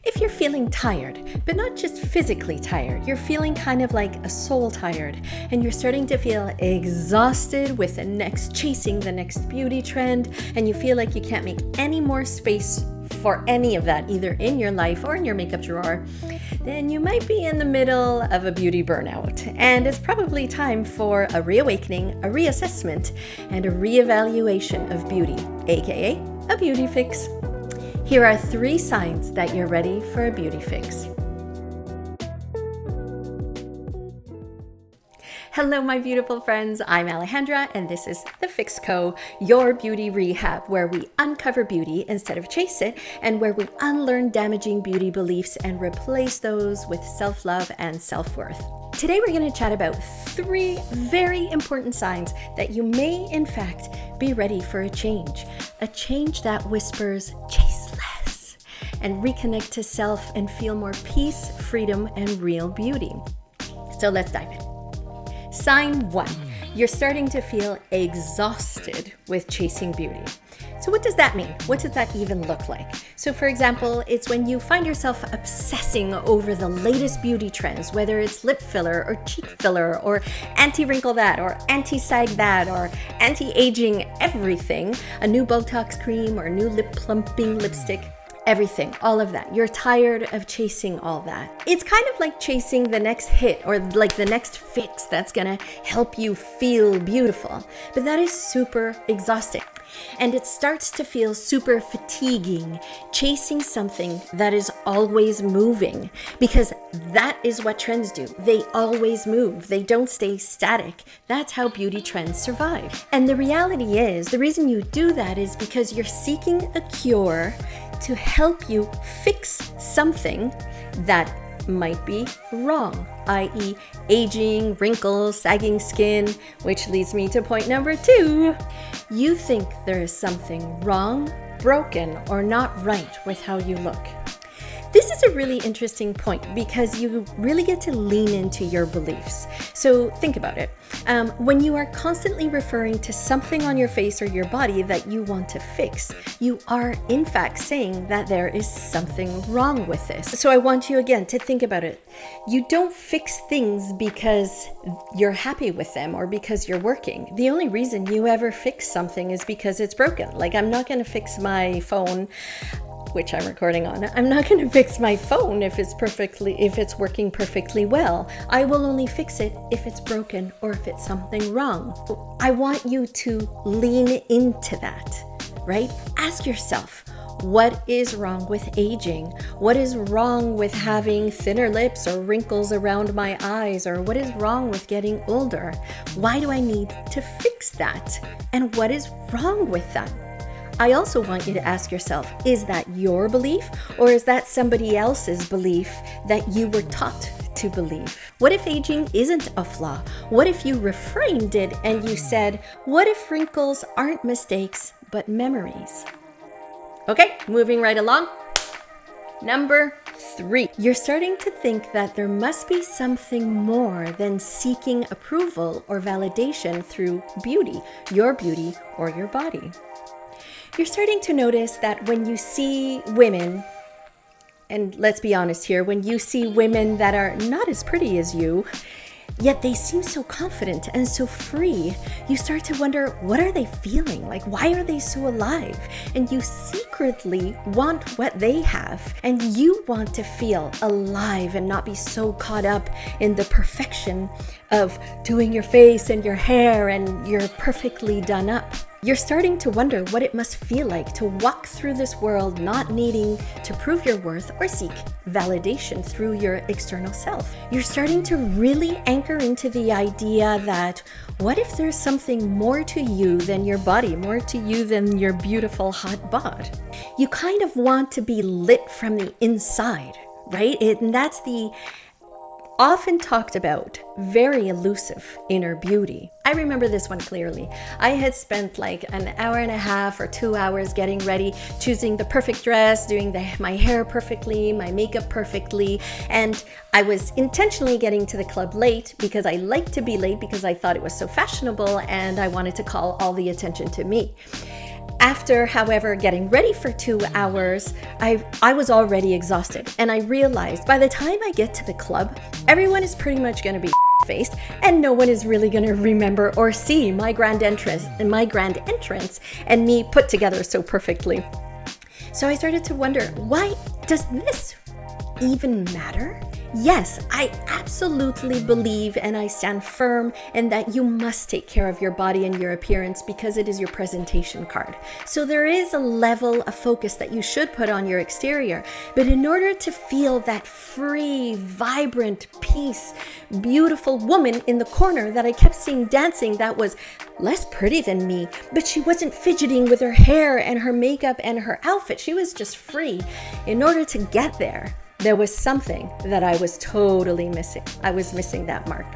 If you're feeling tired, but not just physically tired, you're feeling kind of like a soul tired, and you're starting to feel exhausted with chasing the next beauty trend, and you feel like you can't make any more space for any of that, either in your life or in your makeup drawer, then you might be in the middle of a beauty burnout. And it's probably time for a reawakening, a reassessment, and a reevaluation of beauty, aka a beauty fix. Here are 3 signs that you're ready for a beauty fix. Hello, my beautiful friends. I'm Alejandra, and this is The Fix Co., your beauty rehab, where we uncover beauty instead of chase it, and where we unlearn damaging beauty beliefs and replace those with self-love and self-worth. Today, we're going to chat about 3 very important signs that you may, in fact, be ready for a change that whispers, chase less, and reconnect to self and feel more peace, freedom, and real beauty. So let's dive in. Sign 1, you're starting to feel exhausted with chasing beauty. So what does that mean? What does that even look like? So for example, it's when you find yourself obsessing over the latest beauty trends, whether it's lip filler or cheek filler or anti-wrinkle that or anti-sag that or anti-aging everything, a new Botox cream or a new lip plumping lipstick. Everything, all of that. You're tired of chasing all that. It's kind of like chasing the next hit or like the next fix that's gonna help you feel beautiful. But that is super exhausting. And it starts to feel super fatiguing, chasing something that is always moving, because that is what trends do. They always move. They don't stay static. That's how beauty trends survive. And the reality is, the reason you do that is because you're seeking a cure to help you fix something that might be wrong, i.e. aging, wrinkles, sagging skin, which leads me to point number 2. You think there is something wrong, broken, or not right with how you look. This is a really interesting point because you really get to lean into your beliefs. So think about it. When you are constantly referring to something on your face or your body that you want to fix, you are in fact saying that there is something wrong with this. So I want you again to think about it. You don't fix things because you're happy with them or because you're working. The only reason you ever fix something is because it's broken. Like, I'm not going to fix my phone, which I'm recording on. I'm not going to fix my phone if it's working perfectly well. I will only fix it if it's broken or if it's something wrong. I want you to lean into that, right? Ask yourself, what is wrong with aging? What is wrong with having thinner lips or wrinkles around my eyes? Or what is wrong with getting older? Why do I need to fix that? And what is wrong with that? I also want you to ask yourself, is that your belief or is that somebody else's belief that you were taught to believe? What if aging isn't a flaw? What if you reframed it and you said, what if wrinkles aren't mistakes but memories? Okay, moving right along. Number 3, you're starting to think that there must be something more than seeking approval or validation through beauty or your body. You're starting to notice that when you see women, and let's be honest here, when you see women that are not as pretty as you, yet they seem so confident and so free, you start to wonder, what are they feeling? Like, why are they so alive? And you secretly want what they have, and you want to feel alive and not be so caught up in the perfection of doing your face and your hair and you're perfectly done up. You're starting to wonder what it must feel like to walk through this world not needing to prove your worth or seek validation through your external self. You're starting to really anchor into the idea that what if there's something more to you than your body, more to you than your beautiful hot bod? You kind of want to be lit from the inside, right? And that's the often talked about, very elusive inner beauty. I remember this one clearly. I had spent like an hour and a half or 2 hours getting ready, choosing the perfect dress, doing my hair perfectly, my makeup perfectly, and I was intentionally getting to the club late because I liked to be late because I thought it was so fashionable and I wanted to call all the attention to me. After, however, getting ready for 2 hours, I was already exhausted, and I realized by the time I get to the club, everyone is pretty much going to be faced, and no one is really going to remember or see my grand entrance and me put together so perfectly. So I started to wonder, why does this even matter? Yes, I absolutely believe and I stand firm in that you must take care of your body and your appearance because it is your presentation card. So there is a level of focus that you should put on your exterior. But in order to feel that free, vibrant, peace, beautiful woman in the corner that I kept seeing dancing that was less pretty than me, but she wasn't fidgeting with her hair and her makeup and her outfit. She was just free. In order to get there was something that I was totally missing. I was missing that mark.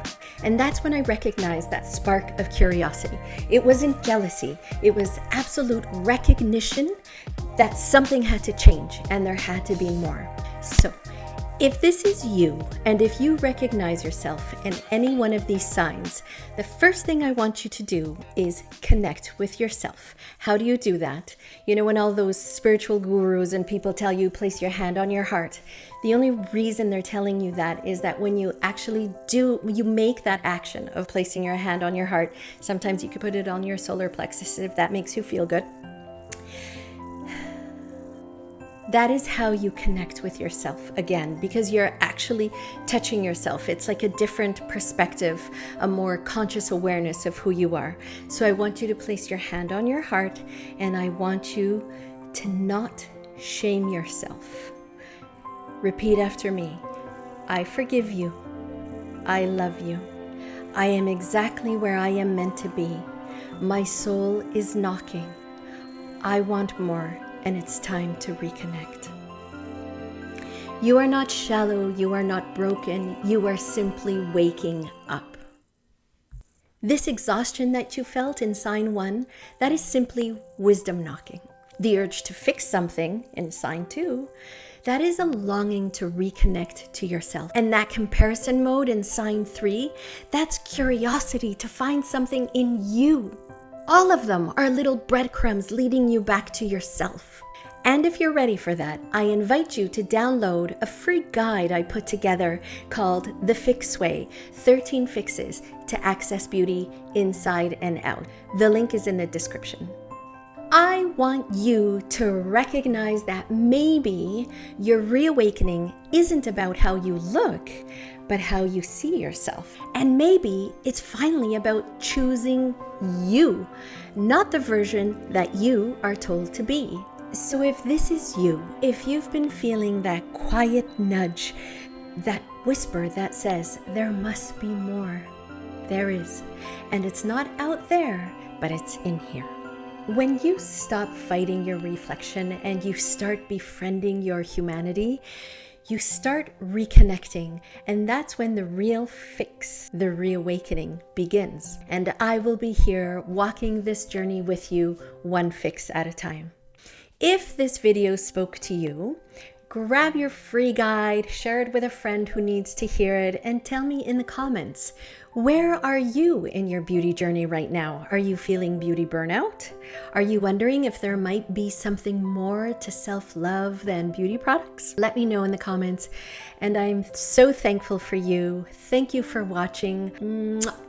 And that's when I recognized that spark of curiosity. It wasn't jealousy. It was absolute recognition that something had to change and there had to be more. So if this is you, and if you recognize yourself in any one of these signs, the first thing I want you to do is connect with yourself. How do you do that? You know, when all those spiritual gurus and people tell you, place your hand on your heart, the only reason they're telling you that is that when you actually you make that action of placing your hand on your heart, sometimes you could put it on your solar plexus if that makes you feel good. That is how you connect with yourself again, because you're actually touching yourself. It's like a different perspective, a more conscious awareness of who you are. So I want you to place your hand on your heart, and I want you to not shame yourself. Repeat after me. I forgive you. I love you. I am exactly where I am meant to be. My soul is knocking. I want more. And it's time to reconnect. You are not shallow, you are not broken, you are simply waking up. This exhaustion that you felt in sign 1, that is simply wisdom knocking. The urge to fix something in sign 2, that is a longing to reconnect to yourself. And that comparison mode in sign 3, that's curiosity to find something in you. All of them are little breadcrumbs leading you back to yourself. And if you're ready for that, I invite you to download a free guide I put together called The Fix Way, 13 Fixes to Access Beauty Inside and Out. The link is in the description. I want you to recognize that maybe your reawakening isn't about how you look, but how you see yourself. And maybe it's finally about choosing you, not the version that you are told to be. So if this is you, if you've been feeling that quiet nudge, that whisper that says, there must be more, there is. And it's not out there, but it's in here. When you stop fighting your reflection and you start befriending your humanity, you start reconnecting, and that's when the real fix, the reawakening, begins. And I will be here walking this journey with you, one fix at a time. If this video spoke to you, grab your free guide, share it with a friend who needs to hear it, and tell me in the comments, where are you in your beauty journey right now? Are you feeling beauty burnout? Are you wondering if there might be something more to self-love than beauty products? Let me know in the comments, and I'm so thankful for you. Thank you for watching. Mwah.